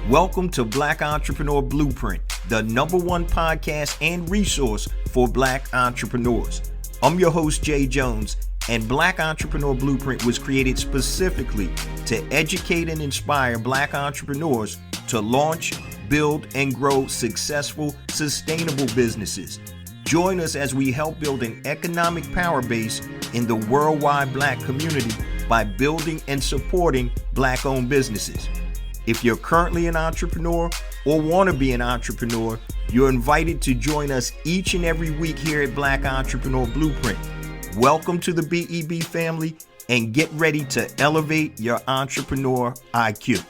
Welcome to Black Entrepreneur Blueprint, the #1 podcast and resource for Black entrepreneurs. I'm your host, Jay Jones, and Black Entrepreneur Blueprint was created specifically to educate and inspire Black entrepreneurs to launch, build, and grow successful, sustainable businesses. Join us as we help build an economic power base in the worldwide Black community by building and supporting Black-owned businesses. If you're currently an entrepreneur or want to be an entrepreneur, you're invited to join us each and every week here at Black Entrepreneur Blueprint. Welcome to the BEB family and get ready to elevate your entrepreneur IQ.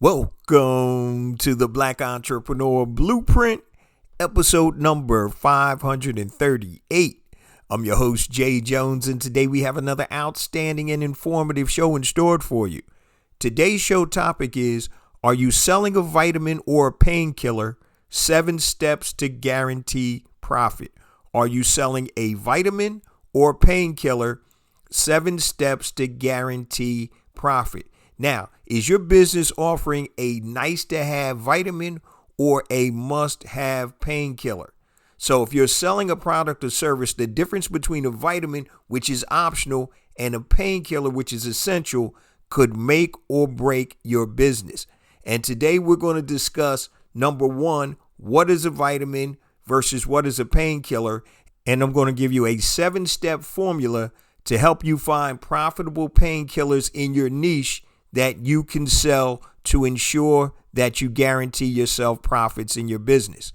Welcome to the Black Entrepreneur Blueprint, episode number 538. I'm your host, Jay Jones, and today we have another outstanding and informative show in store for you. Today's show topic is, are you selling a vitamin or a painkiller? 7 steps to guarantee profit. Are you selling a vitamin or painkiller? 7 steps to guarantee profit. Now, is your business offering a nice-to-have vitamin or a must-have painkiller? So if you're selling a product or service, the difference between a vitamin, which is optional, and a painkiller, which is essential, could make or break your business. And today we're going to discuss, number 1, what is a vitamin versus what is a painkiller. And I'm going to give you a 7-step formula to help you find profitable painkillers in your niche that you can sell to ensure that you guarantee yourself profits in your business.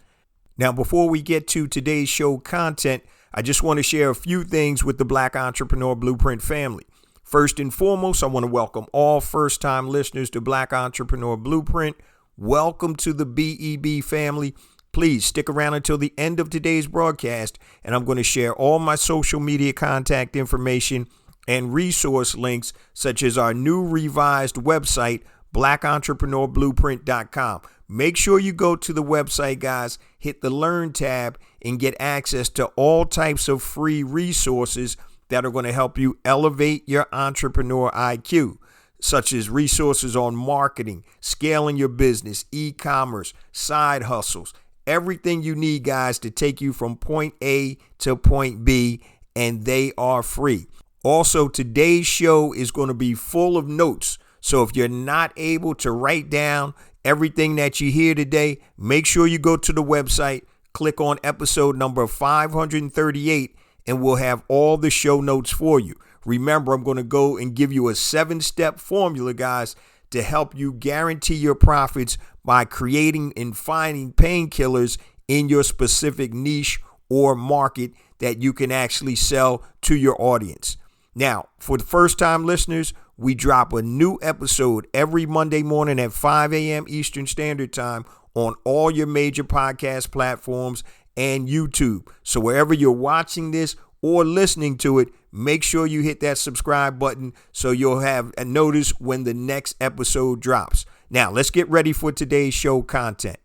Now, before we get to today's show content, I just want to share a few things with the Black Entrepreneur Blueprint family. First and foremost, I want to welcome all first-time listeners to Black Entrepreneur Blueprint. Welcome to the BEB family. Please stick around until the end of today's broadcast, and I'm going to share all my social media contact information and resource links, such as our new revised website, blackentrepreneurBlueprint.com. Make sure you go to the website, guys, hit the Learn tab, and get access to all types of free resources that are going to help you elevate your entrepreneur IQ, such as resources on marketing, scaling your business, e-commerce, side hustles, everything you need, guys, to take you from point A to point B, and they are free. Also, today's show is going to be full of notes. So if you're not able to write down everything that you hear today, make sure you go to the website, click on episode number 538, and we'll have all the show notes for you. Remember, I'm going to go and give you a 7-step formula, guys, to help you guarantee your profits by creating and finding painkillers in your specific niche or market that you can actually sell to your audience. Now, for the first-time listeners, we drop a new episode every Monday morning at 5 a.m. Eastern Standard Time on all your major podcast platforms and YouTube. So wherever you're watching this or listening to it, make sure you hit that subscribe button so you'll have a notice when the next episode drops. Now, let's get ready for today's show content.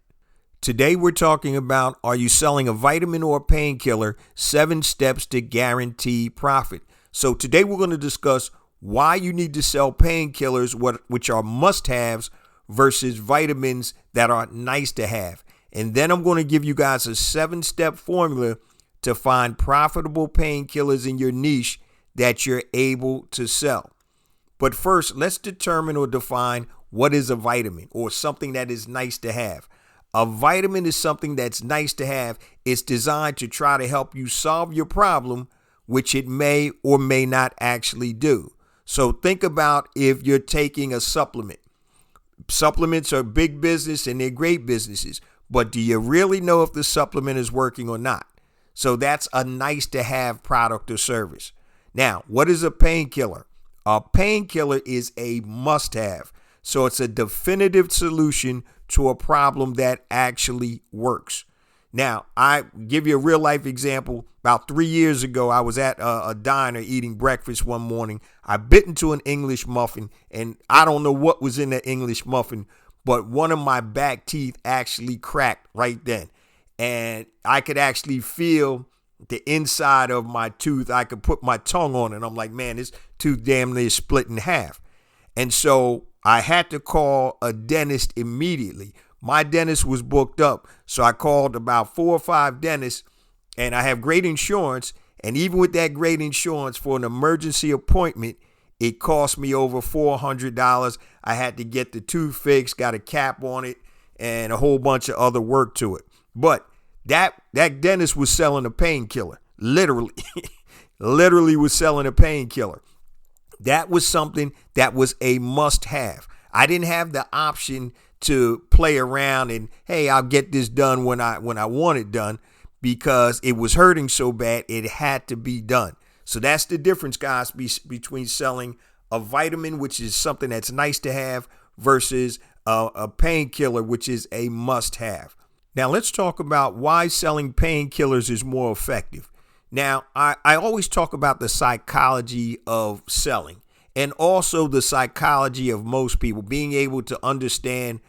Today, we're talking about, are you selling a vitamin or a painkiller? 7 steps to guarantee profit. So today, we're going to discuss why you need to sell painkillers, which are must-haves, versus vitamins that are nice to have. And then I'm going to give you guys a 7-step formula to find profitable painkillers in your niche that you're able to sell. But first, let's determine or define what is a vitamin or something that is nice to have. A vitamin is something that's nice to have. It's designed to try to help you solve your problem, which it may or may not actually do. So think about if you're taking a supplement. Supplements are big business and they're great businesses, but do you really know if the supplement is working or not? So that's a nice to have product or service. Now, what is a painkiller? A painkiller is a must have. So it's a definitive solution to a problem that actually works. Now, I give you a real life example. About 3 years ago, I was at a diner eating breakfast one morning. I bit into an English muffin, and I don't know what was in that English muffin, but one of my back teeth actually cracked right then. And I could actually feel the inside of my tooth. I could put my tongue on it. And I'm like, man, this tooth damn near split in half. And so I had to call a dentist immediately. My dentist was booked up. So I called about 4 or 5 dentists, and I have great insurance. And even with that great insurance, for an emergency appointment, it cost me over $400. I had to get the tooth fixed, got a cap on it, and a whole bunch of other work to it. But that dentist was selling a painkiller, literally, literally was selling a painkiller. That was something that was a must-have. I didn't have the option to play around and, hey, I'll get this done when I want it done, because it was hurting so bad it had to be done. So that's the difference, guys, between selling a vitamin, which is something that's nice to have, versus a painkiller, which is a must-have. Now, let's talk about why selling painkillers is more effective. Now, I always talk about the psychology of selling, and also the psychology of most people, being able to understand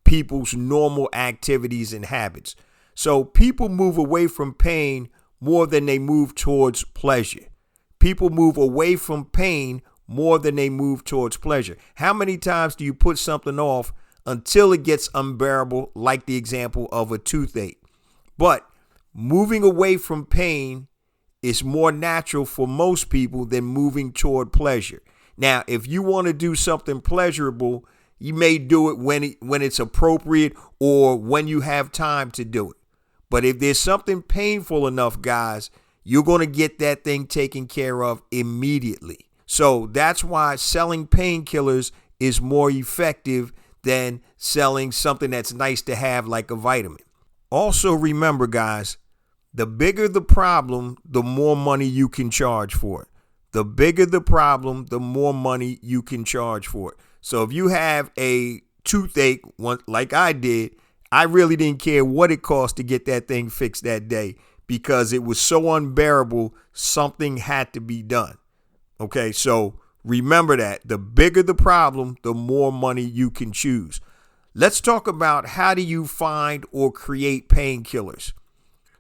people's normal activities and habits. So people move away from pain more than they move towards pleasure. People move away from pain more than they move towards pleasure. How many times do you put something off until it gets unbearable, like the example of a toothache? But moving away from pain is more natural for most people than moving toward pleasure. Now, if you want to do something pleasurable, you may do it when it's appropriate or when you have time to do it. But if there's something painful enough, guys, you're going to get that thing taken care of immediately. So that's why selling painkillers is more effective than selling something that's nice to have, like a vitamin. Also remember, guys, the bigger the problem, the more money you can charge for it. The bigger the problem, the more money you can charge for it. So if you have a toothache, like I did, I really didn't care what it cost to get that thing fixed that day, because it was so unbearable, something had to be done. Okay, so remember that. The bigger the problem, the more money you can choose. Let's talk about, how do you find or create painkillers?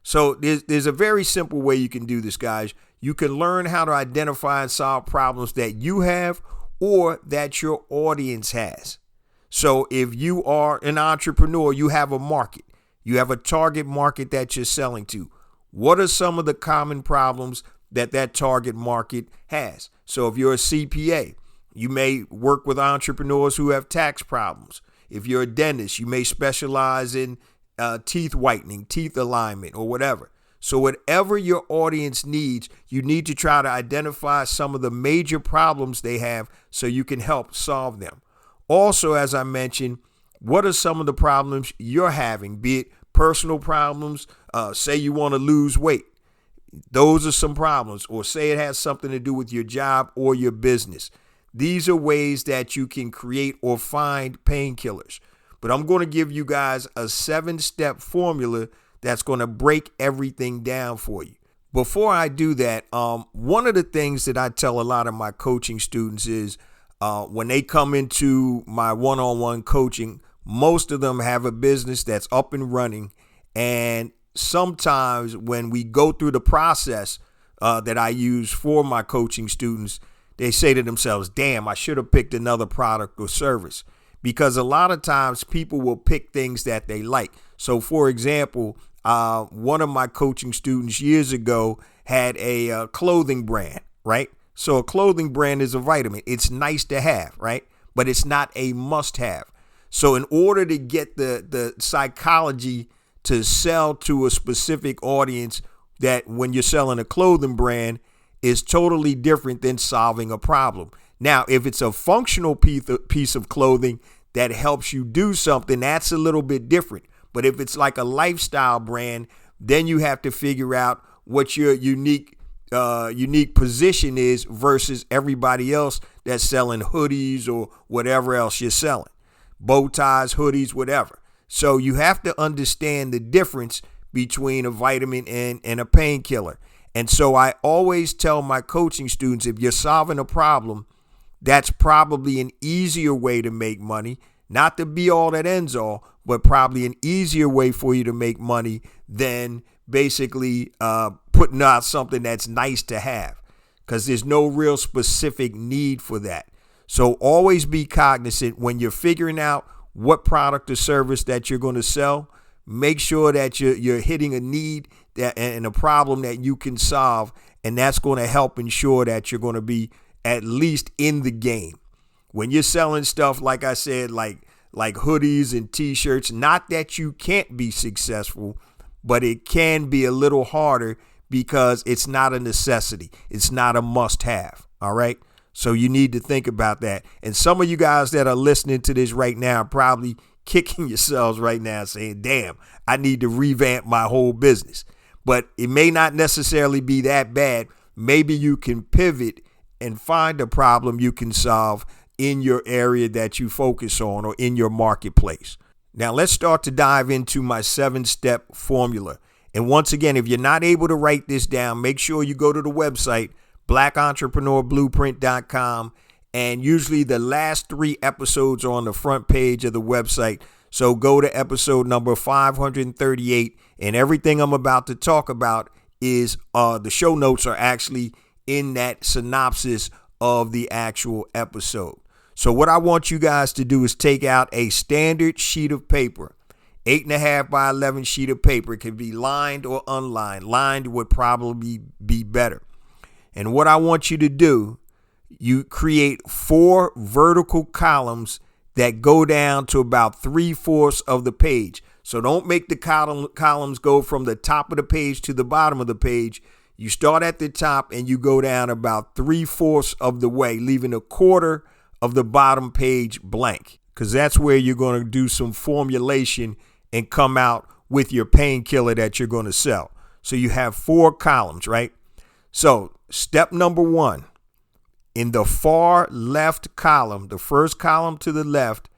So there's a very simple way you can do this, guys. You can learn how to identify and solve problems that you have or that your audience has. So if you are an entrepreneur, you have a market. You have a target market that you're selling to. What are some of the common problems that target market has? So if you're a CPA, you may work with entrepreneurs who have tax problems. If you're a dentist, you may specialize in teeth whitening, teeth alignment, or whatever. So whatever your audience needs, you need to try to identify some of the major problems they have so you can help solve them. Also, as I mentioned, what are some of the problems you're having, be it personal problems, say you want to lose weight. Those are some problems. Or say it has something to do with your job or your business. These are ways that you can create or find painkillers. But I'm going to give you guys a 7-step formula that's going to break everything down for you. Before I do that, one of the things that I tell a lot of my coaching students is when they come into my one-on-one coaching, most of them have a business that's up and running. And sometimes when we go through the process that I use for my coaching students, they say to themselves, damn, I should have picked another product or service. Because a lot of times people will pick things that they like. So, for example, one of my coaching students years ago had a clothing brand, right? So a clothing brand is a vitamin. It's nice to have, right? But it's not a must-have. So in order to get the psychology to sell to a specific audience, that when you're selling a clothing brand, is totally different than solving a problem. Now, if it's a functional piece of clothing that helps you do something, that's a little bit different. But if it's like a lifestyle brand, then you have to figure out what your unique position is versus everybody else that's selling hoodies or whatever else you're selling. Bow ties, hoodies, whatever. So you have to understand the difference between a vitamin and a painkiller. And so I always tell my coaching students, if you're solving a problem, that's probably an easier way to make money. Not the be all that ends all, but probably an easier way for you to make money than basically putting out something that's nice to have, because there's no real specific need for that. So always be cognizant when you're figuring out what product or service that you're going to sell. Make sure that you're hitting a need and a problem that you can solve, and that's going to help ensure that you're going to be at least in the game. When you're selling stuff, like I said, like hoodies and t-shirts, not that you can't be successful, but it can be a little harder because it's not a necessity. It's not a must-have. All right. So you need to think about that. And some of you guys that are listening to this right now are probably kicking yourselves right now saying, damn, I need to revamp my whole business. But it may not necessarily be that bad. Maybe you can pivot and find a problem you can solve in your area that you focus on or in your marketplace. Now let's start to dive into my 7-step formula. And once again, if you're not able to write this down, make sure you go to the website, blackentrepreneurblueprint.com. And usually the last 3 episodes are on the front page of the website. So go to episode number 538. And everything I'm about to talk about is the show notes are actually in that synopsis of the actual episode. So what I want you guys to do is take out a standard sheet of paper, 8.5 by 11 sheet of paper. It can be lined or unlined. Lined would probably be better. And what I want you to do, you create 4 vertical columns that go down to about 3/4 of the page. So don't make the columns go from the top of the page to the bottom of the page. You start at the top and you go down about 3/4 of the way, leaving 1/4 of the bottom page blank, because that's where you're going to do some formulation and come out with your painkiller that you're going to sell. So you have 4 columns, right? So step number 1, in the far left column, the first column to the left,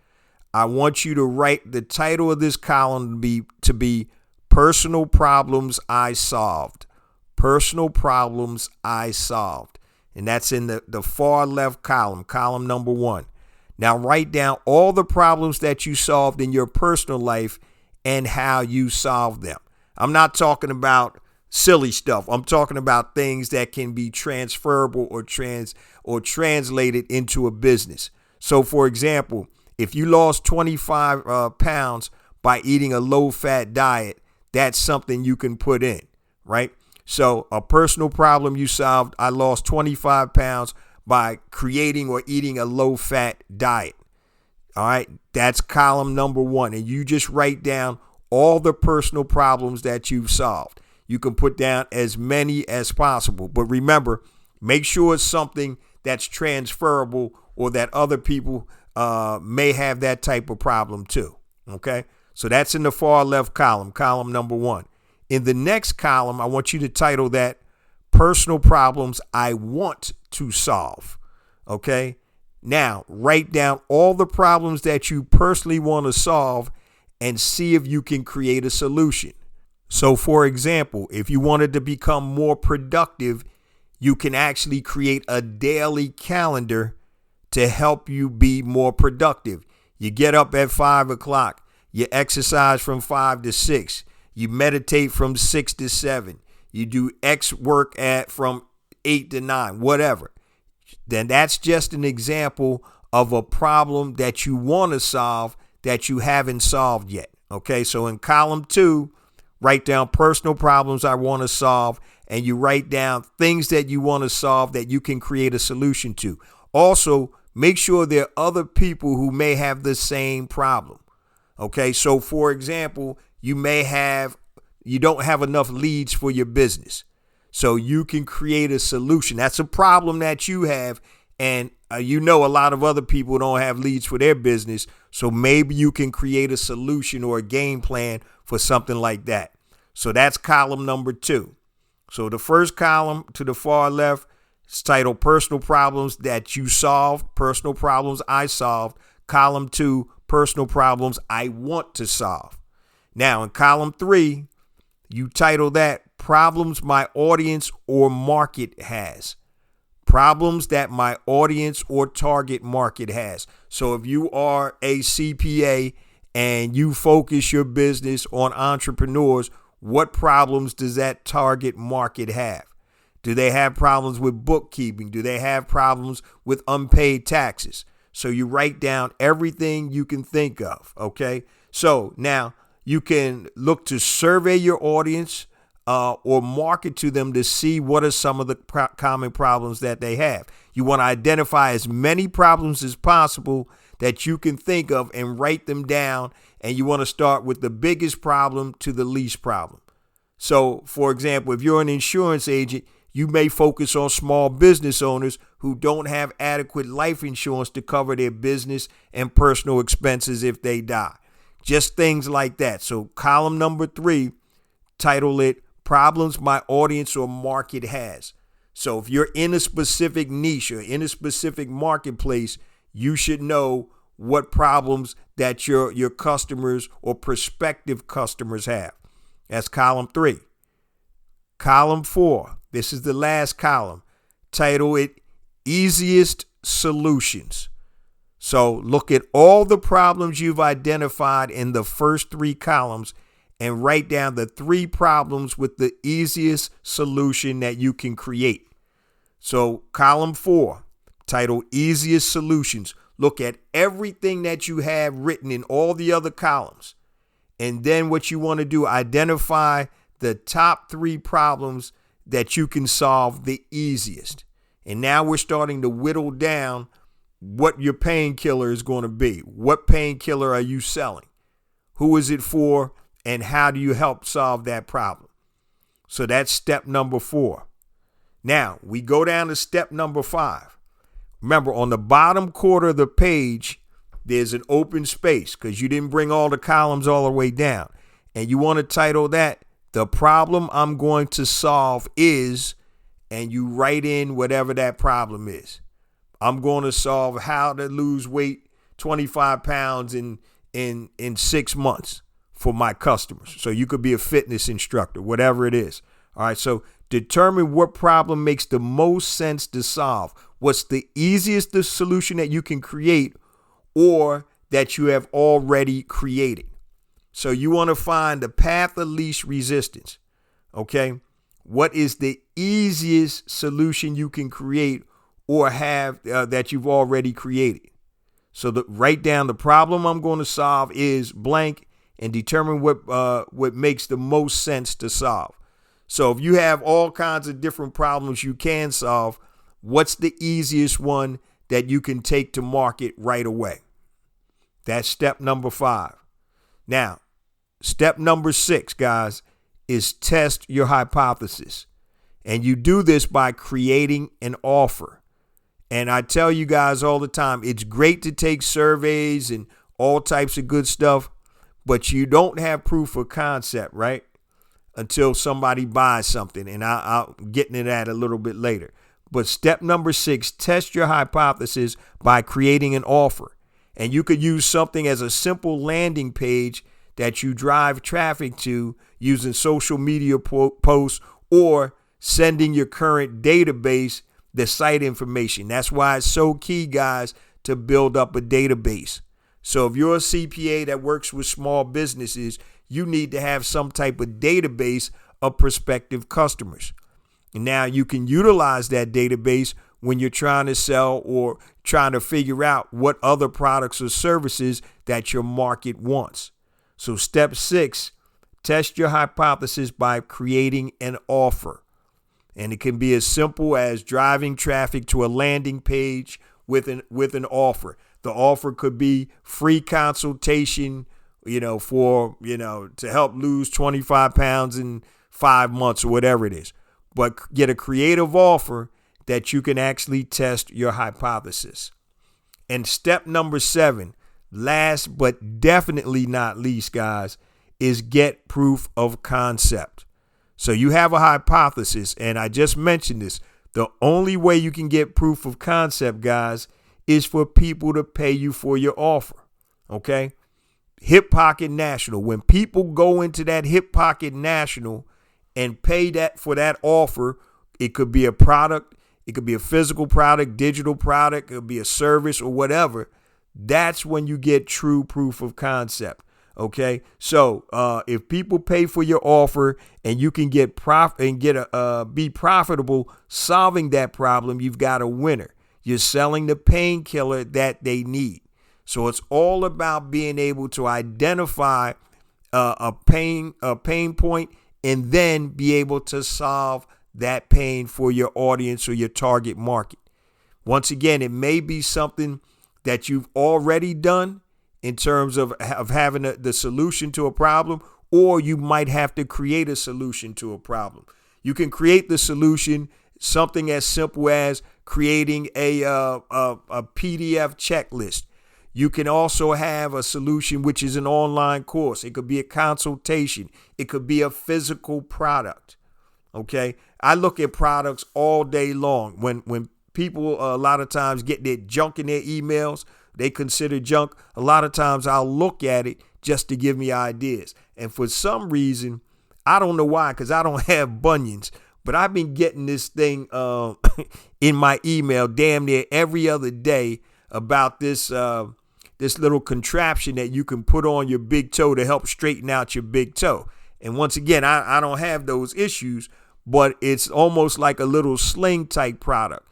I want you to write the title of this column to be Personal Problems I Solved. Personal Problems I Solved. And that's in the far left column, column number 1. Now write down all the problems that you solved in your personal life and how you solved them. I'm not talking about silly stuff. I'm talking about things that can be transferable or translated into a business. So for example, if you lost 25 pounds by eating a low-fat diet, that's something you can put in, right? So a personal problem you solved, I lost 25 pounds by creating or eating a low-fat diet. All right, that's column number 1. And you just write down all the personal problems that you've solved. You can put down as many as possible. But remember, make sure it's something that's transferable or that other people may have that type of problem too. Okay, so that's in the far left column, column number 1. In the next column, I want you to title that Personal Problems I Want to Solve. Okay, now write down all the problems that you personally want to solve and see if you can create a solution. So for example, if you wanted to become more productive, you can actually create a daily calendar to help you be more productive. You get up at 5 o'clock, you exercise from 5 to 6, you meditate from 6 to 7, you do X work from 8 to 9, whatever. Then that's just an example of a problem that you want to solve that you haven't solved yet. Okay, so in column 2, write down personal problems I want to solve, and you write down things that you want to solve that you can create a solution to. Also, make sure there are other people who may have the same problem. Okay, so for example, you don't have enough leads for your business. So you can create a solution. That's a problem that you have, and a lot of other people don't have leads for their business. So maybe you can create a solution or a game plan for something like that. So that's column number 2. So the first column to the far left is titled Personal Problems That You Solved, Personal Problems I Solved. Column 2, Personal Problems I Want to Solve. Now in column 3, you title that Problems My Audience or Market Has. Problems that my audience or target market has. So if you are a CPA and you focus your business on entrepreneurs, what problems does that target market have? Do they have problems with bookkeeping? Do they have problems with unpaid taxes? So you write down everything you can think of, okay? So now you can look to survey your audience or market to them to see what are some of the common problems that they have. You want to identify as many problems as possible that you can think of and write them down. And you want to start with the biggest problem to the least problem. So, for example, if you're an insurance agent, you may focus on small business owners who don't have adequate life insurance to cover their business and personal expenses if they die. Just things like that. So column number 3, title it Problems My Audience or Market Has. So if you're in a specific niche or in a specific marketplace, you should know what problems that your customers or prospective customers have. That's column 3. Column 4, this is the last column. Title it Easiest Solutions. So look at all the problems you've identified in the first 3 columns and write down the 3 problems with the easiest solution that you can create. So column 4, titled Easiest Solutions. Look at everything that you have written in all the other columns. And then what you want to do, identify the top 3 problems that you can solve the easiest. And now we're starting to whittle down what your painkiller is going to be. What painkiller are you selling? Who is it for? And how do you help solve that problem? So that's step number 4. Now we go down to step number 5. Remember, on the bottom quarter of the page, there's an open space because you didn't bring all the columns all the way down. And you want to title that, The Problem I'm Going to Solve Is, and you write in whatever that problem is. I'm going to solve how to lose weight 25 pounds in 6 months for my customers. So you could be a fitness instructor, whatever it is. All right. So determine what problem makes the most sense to solve. What's the easiest solution that you can create or that you have already created. So you want to find the path of least resistance. Okay. What is the easiest solution you can create or have that you've already created? So write down the problem I'm going to solve is blank and determine what makes the most sense to solve. So if you have all kinds of different problems you can solve, what's the easiest one that you can take to market right away? That's step number 5. Now, step number 6, guys, is test your hypothesis. And you do this by creating an offer. And I tell you guys all the time, it's great to take surveys and all types of good stuff, but you don't have proof of concept, right? Until somebody buys something. And I'll get into that a little bit later. But step number 6, test your hypothesis by creating an offer. And you could use something as a simple landing page that you drive traffic to using social media posts or sending your current database the site information. That's why it's so key, guys, to build up a database. So if you're a CPA that works with small businesses, you need to have some type of database of prospective customers. And now you can utilize that database when you're trying to sell or trying to figure out what other products or services that your market wants. So step 6, test your hypothesis by creating an offer. And it can be as simple as driving traffic to a landing page with an offer. The offer could be free consultation, to help lose 25 pounds in 5 months or whatever it is. But get a creative offer that you can actually test your hypothesis. And step number 7, last but definitely not least, guys, is get proof of concept. So you have a hypothesis, and I just mentioned this. The only way you can get proof of concept, guys, is for people to pay you for your offer. Okay? Hip Pocket National. When people go into that Hip Pocket National and pay that for that offer, it could be a product, it could be a physical product, digital product, it could be a service or whatever. That's when you get true proof of concept. Okay, so if people pay for your offer and you can get be profitable solving that problem, you've got a winner. You're selling the painkiller that they need. So it's all about being able to identify a pain point and then be able to solve that pain for your audience or your target market. Once again, it may be something that you've already done in terms of having the solution to a problem, or you might have to create a solution to a problem. You can create the solution, something as simple as creating a PDF checklist. You can also have a solution which is an online course. It could be a consultation. It could be a physical product. Okay, I look at products all day long. When people a lot of times get their junk in their emails, they consider junk. A lot of times I'll look at it just to give me ideas. And for some reason, I don't know why, because I don't have bunions, but I've been getting this thing in my email damn near every other day about this little contraption that you can put on your big toe to help straighten out your big toe. And once again, I don't have those issues, but it's almost like a little sling type product.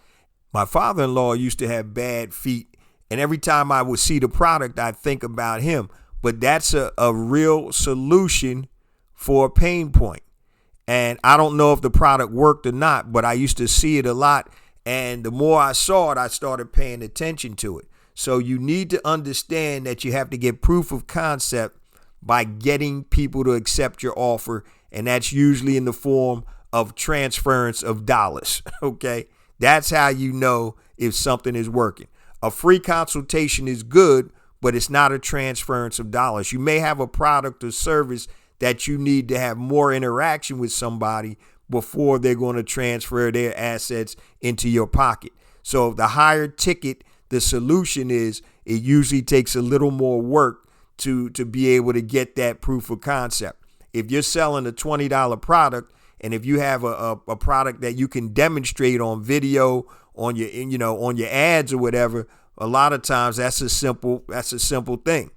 My father-in-law used to have bad feet, and every time I would see the product, I'd think about him. But that's a real solution for a pain point. And I don't know if the product worked or not, but I used to see it a lot. And the more I saw it, I started paying attention to it. So you need to understand that you have to get proof of concept by getting people to accept your offer. And that's usually in the form of transference of dollars. Okay, that's how you know if something is working. A free consultation is good, but it's not a transference of dollars. You may have a product or service that you need to have more interaction with somebody before they're going to transfer their assets into your pocket. So the higher ticket the solution is, it usually takes a little more work to be able to get that proof of concept. If you're selling a $20 product, and if you have a product that you can demonstrate on video, on your ads or whatever, a lot of times that's a simple thing.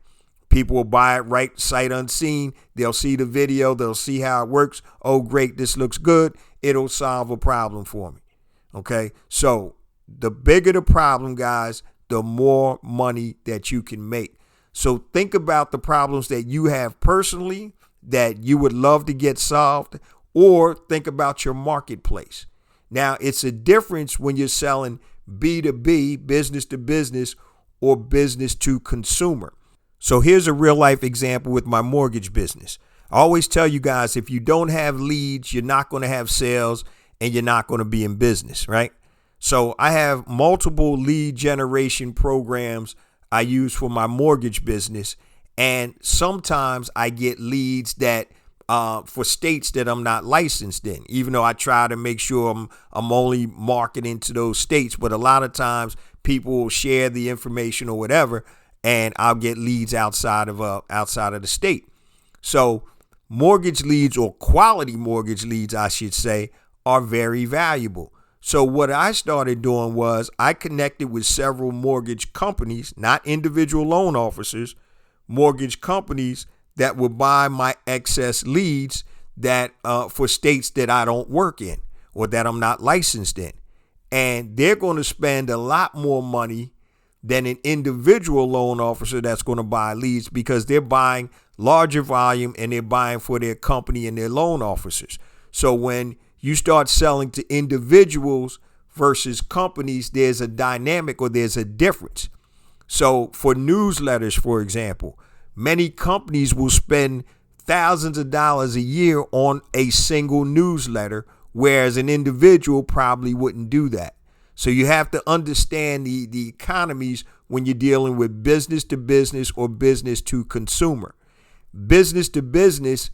People will buy it right sight unseen. They'll see the video. They'll see how it works. Oh, great. This looks good. It'll solve a problem for me. Okay. So the bigger the problem, guys, the more money that you can make. So think about the problems that you have personally that you would love to get solved, or think about your marketplace. Now, it's a difference when you're selling B2B, business to business, or business to consumer. So here's a real life example with my mortgage business. I always tell you guys, if you don't have leads, you're not going to have sales and you're not going to be in business, right? So I have multiple lead generation programs I use for my mortgage business. And sometimes I get leads that for states that I'm not licensed in, even though I try to make sure I'm only marketing to those states. But a lot of times people will share the information or whatever, and I'll get leads outside of the state. So mortgage leads, or quality mortgage leads, I should say, are very valuable. So what I started doing was I connected with several mortgage companies, not individual loan officers, mortgage companies that would buy my excess leads that for states that I don't work in or that I'm not licensed in. And they're going to spend a lot more money than an individual loan officer that's going to buy leads, because they're buying larger volume and they're buying for their company and their loan officers. So when you start selling to individuals versus companies, there's a dynamic, or there's a difference. So for newsletters, for example, many companies will spend thousands of dollars a year on a single newsletter, whereas an individual probably wouldn't do that. So you have to understand the economies when you're dealing with business to business or business to consumer. Business to business,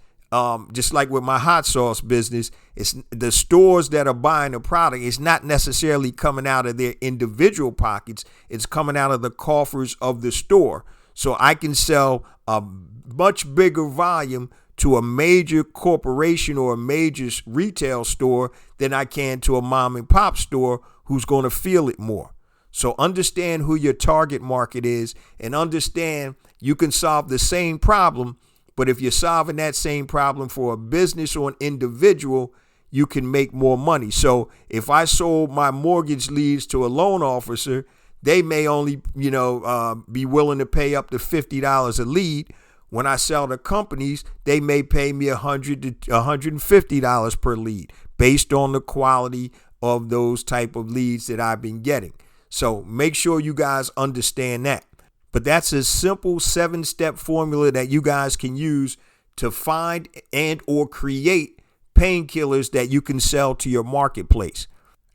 just like with my hot sauce business, it's the stores that are buying the product. It's not necessarily coming out of their individual pockets. It's coming out of the coffers of the store. So I can sell a much bigger volume to a major corporation or a major retail store than I can to a mom and pop store who's going to feel it more. So understand who your target market is, and understand you can solve the same problem But if you're solving that same problem for a business or an individual, you can make more money. So if I sold my mortgage leads to a loan officer, they may only, be willing to pay up to $50 a lead. When I sell to companies, they may pay me $100 to $150 per lead based on the quality of those type of leads that I've been getting. So make sure you guys understand that. But that's a simple 7-step formula that you guys can use to find and or create painkillers that you can sell to your marketplace.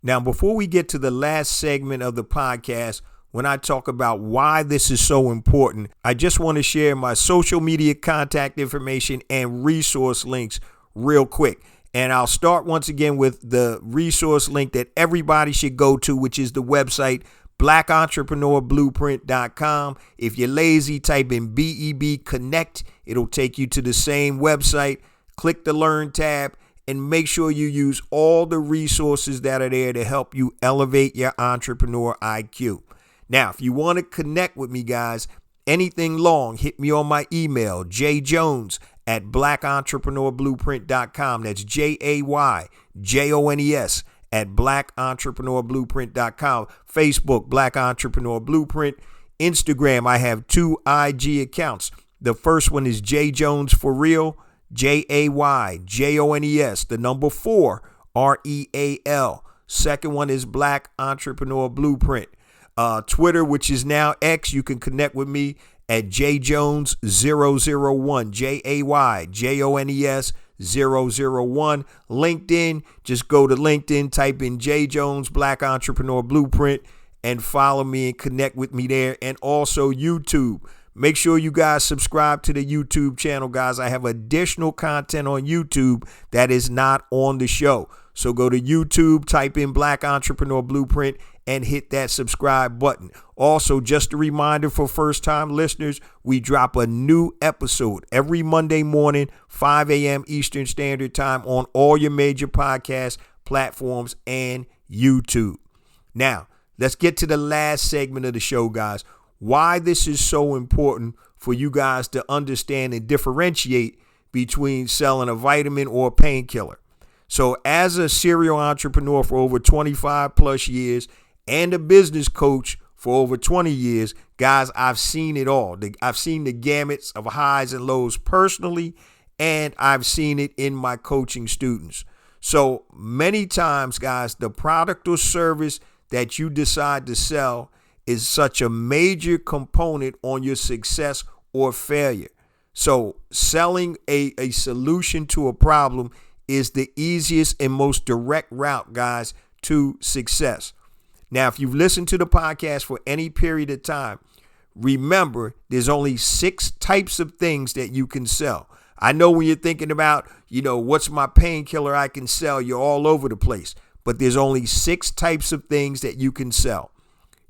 Now, before we get to the last segment of the podcast, when I talk about why this is so important, I just want to share my social media contact information and resource links real quick. And I'll start once again with the resource link that everybody should go to, which is the website blackentrepreneurblueprint.com. If you're lazy, type in BEB Connect. It'll take you to the same website. Click the Learn tab and make sure you use all the resources that are there to help you elevate your entrepreneur IQ. Now, if you want to connect with me, guys, anything long, hit me on my email, jjones@blackentrepreneurblueprint.com. That's JAYJONES @blackentrepreneurblueprint.com. Facebook, Black Entrepreneur Blueprint. Instagram, I have 2 IG accounts. The first one is J Jones for Real, JAYJONES, the number 4, REAL. Second one is Black Entrepreneur Blueprint. Twitter, which is now X, you can connect with me at jjones001, JAYJONES 001. LinkedIn, just go to LinkedIn, type in J Jones Black Entrepreneur Blueprint and follow me and connect with me there. And also YouTube. Make sure you guys subscribe to the YouTube channel, guys. I have additional content on YouTube that is not on the show. So go to YouTube, type in Black Entrepreneur Blueprint and hit that subscribe button. Also, just a reminder for first-time listeners, we drop a new episode every Monday morning, 5 a.m. Eastern Standard Time on all your major podcast platforms and YouTube. Now, let's get to the last segment of the show, guys. Why this is so important for you guys to understand and differentiate between selling a vitamin or a painkiller. So as a serial entrepreneur for over 25 plus years and a business coach for over 20 years, guys, I've seen it all. I've seen the gamuts of highs and lows personally, and I've seen it in my coaching students. So many times, guys, the product or service that you decide to sell is such a major component on your success or failure. So selling a solution to a problem is the easiest and most direct route, guys, to success. Now, if you've listened to the podcast for any period of time, remember there's only 6 types of things that you can sell. I know when you're thinking about, what's my painkiller I can sell, you're all over the place. But there's only 6 types of things that you can sell.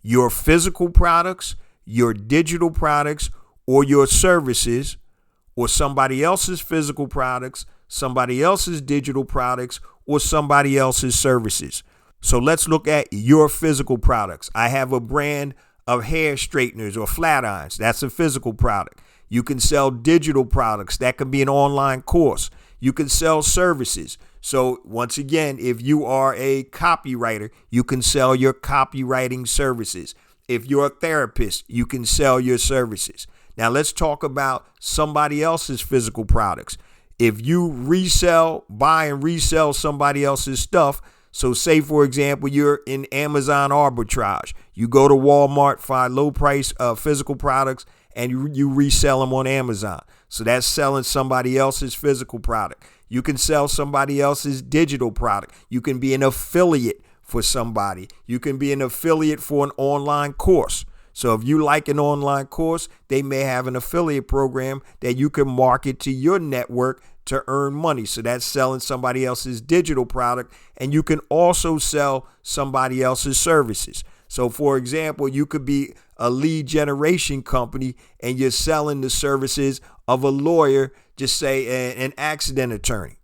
Your physical products, your digital products, or your services, or somebody else's physical products, somebody else's digital products, or somebody else's services. So let's look at your physical products. I have a brand of hair straighteners or flat irons. That's a physical product. You can sell digital products. That can be an online course. You can sell services. So once again, if you are a copywriter, you can sell your copywriting services. If you're a therapist, you can sell your services. Now let's talk about somebody else's physical products. If you buy and resell somebody else's stuff, so say, for example, you're in Amazon arbitrage. You go to Walmart, find low price physical products, and you resell them on Amazon. So that's selling somebody else's physical product. You can sell somebody else's digital product. You can be an affiliate for somebody. You can be an affiliate for an online course. So if you like an online course, they may have an affiliate program that you can market to your network to earn money. So that's selling somebody else's digital product. And you can also sell somebody else's services. So for example, you could be a lead generation company and you're selling the services of a lawyer, just say an accident attorney.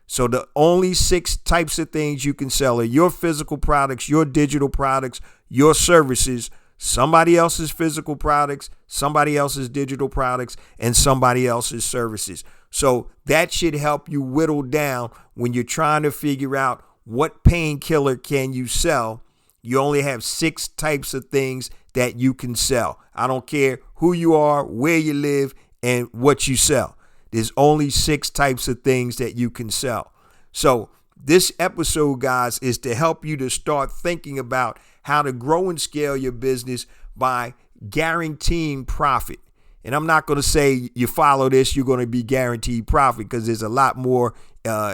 So the only 6 types of things you can sell are your physical products, your digital products, your services. somebody else's physical products, somebody else's digital products, and somebody else's services. So that should help you whittle down when you're trying to figure out what painkiller can you sell. You only have 6 types of things that you can sell. I don't care who you are, where you live, and what you sell. There's only 6 types of things that you can sell. So this episode, guys, is to help you to start thinking about how to grow and scale your business by guaranteeing profit. And I'm not going to say you follow this, you're going to be guaranteed profit, because there's a lot more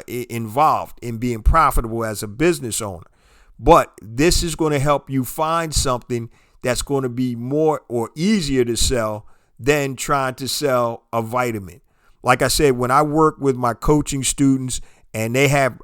involved in being profitable as a business owner. But this is going to help you find something that's going to be more or easier to sell than trying to sell a vitamin. Like I said, when I work with my coaching students and they have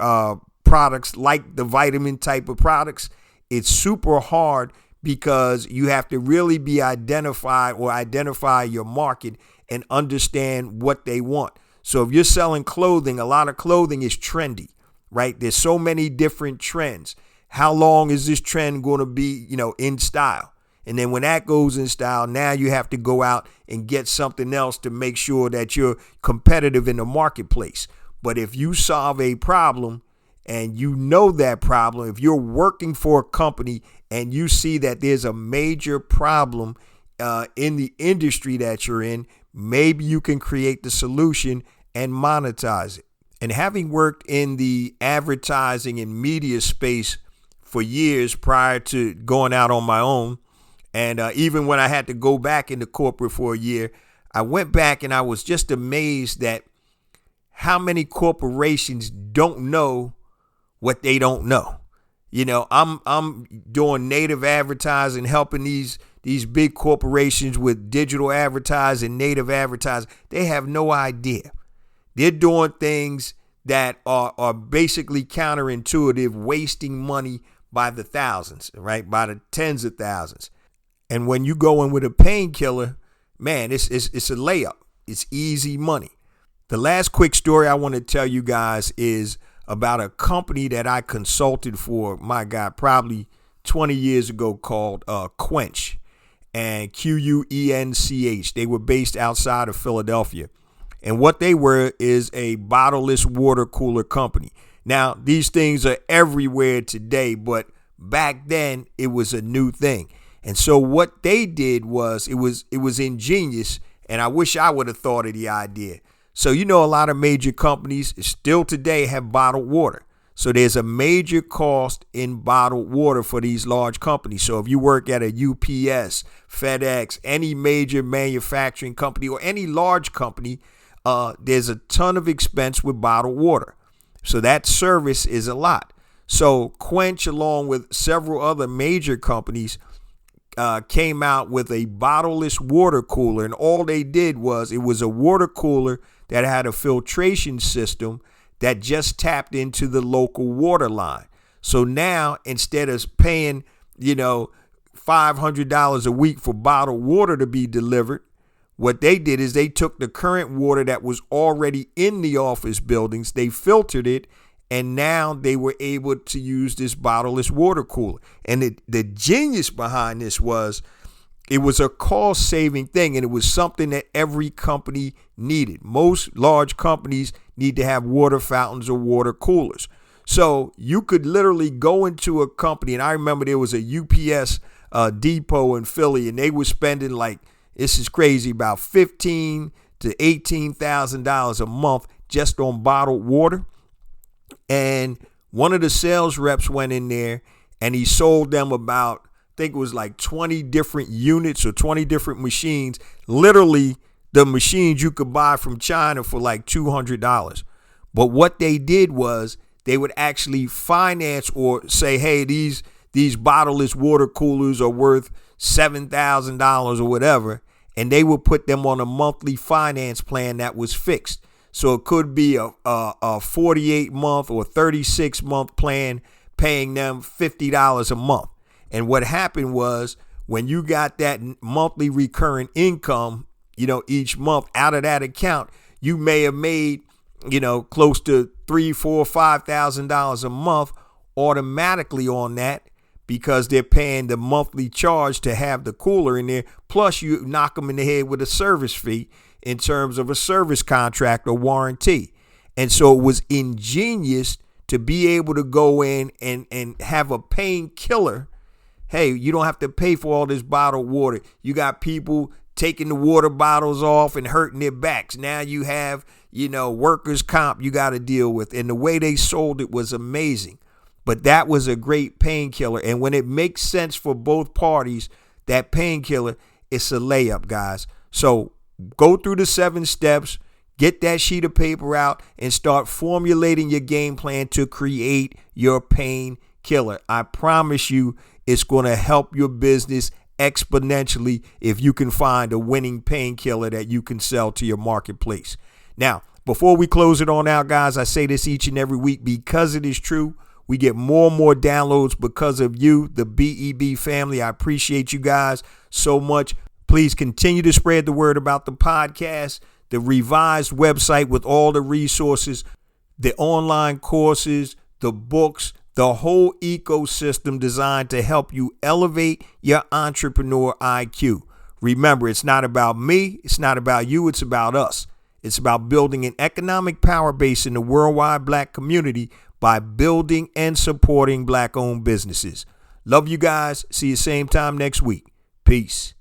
products like the vitamin type of products, it's super hard because you have to really be identify your market and understand what they want. So if you're selling clothing, a lot of clothing is trendy, right? There's so many different trends. How long is this trend going to be, in style? And then when that goes in style, now you have to go out and get something else to make sure that you're competitive in the marketplace. But if you solve a problem and you know that problem, if you're working for a company and you see that there's a major problem in the industry that you're in, maybe you can create the solution and monetize it. And having worked in the advertising and media space for years prior to going out on my own, and even when I had to go back into corporate for a year, I went back and I was just amazed that how many corporations don't know what they don't know. I'm doing native advertising, helping these big corporations with digital advertising, native advertising. They have no idea. They're doing things that are basically counterintuitive, wasting money by the thousands, right? By the tens of thousands. And when you go in with a painkiller, man, it's a layup. It's easy money. The last quick story I want to tell you guys is about a company that I consulted for, my God, probably 20 years ago, called Quench, and Quench. They were based outside of Philadelphia. And what they were is a bottleless water cooler company. Now, these things are everywhere today, but back then it was a new thing. And so what they did was, it was ingenious, and I wish I would have thought of the idea. So, a lot of major companies still today have bottled water. So there's a major cost in bottled water for these large companies. So if you work at a UPS, FedEx, any major manufacturing company or any large company, there's a ton of expense with bottled water. So that service is a lot. So Quench, along with several other major companies, came out with a bottleless water cooler. And all they did was, it was a water cooler that had a filtration system that just tapped into the local water line. So now, instead of paying, $500 a week for bottled water to be delivered, what they did is they took the current water that was already in the office buildings, they filtered it, and now they were able to use this bottleless water cooler. And the genius behind this was, it was a cost-saving thing, and it was something that every company needed. Most large companies need to have water fountains or water coolers. So you could literally go into a company, and I remember there was a UPS depot in Philly, and they were spending, this is crazy, about $15,000 to $18,000 a month just on bottled water. And one of the sales reps went in there, and he sold them about, I think it was 20 different units or 20 different machines. Literally, the machines you could buy from China for $200. But what they did was, they would actually finance or say, hey, these bottleless water coolers are worth $7,000 or whatever. And they would put them on a monthly finance plan that was fixed. So it could be a 48-month or 36-month plan paying them $50 a month. And what happened was, when you got that monthly recurring income, each month out of that account, you may have made, close to $3,000, $4,000, $5,000 a month automatically on that, because they're paying the monthly charge to have the cooler in there. Plus, you knock them in the head with a service fee in terms of a service contract or warranty. And so it was ingenious to be able to go in and have a Painkiller. Hey, you don't have to pay for all this bottled water. You got people taking the water bottles off and hurting their backs. Now you have, workers' comp you got to deal with. And the way they sold it was amazing. But that was a great Painkiller. And when it makes sense for both parties, that Painkiller, it's a layup, guys. So go through the 7 steps, get that sheet of paper out, and start formulating your game plan to create your Painkiller. I promise you it's going to help your business exponentially if you can find a winning Painkiller that you can sell to your marketplace. Now, before we close it on out, guys, I say this each and every week because it is true. We get more and more downloads because of you, the BEB family. I appreciate you guys so much. Please continue to spread the word about the podcast, the revised website with all the resources, the online courses, the books, the whole ecosystem designed to help you elevate your entrepreneur IQ. Remember, it's not about me. It's not about you. It's about us. It's about building an economic power base in the worldwide Black community by building and supporting Black-owned businesses. Love you guys. See you same time next week. Peace.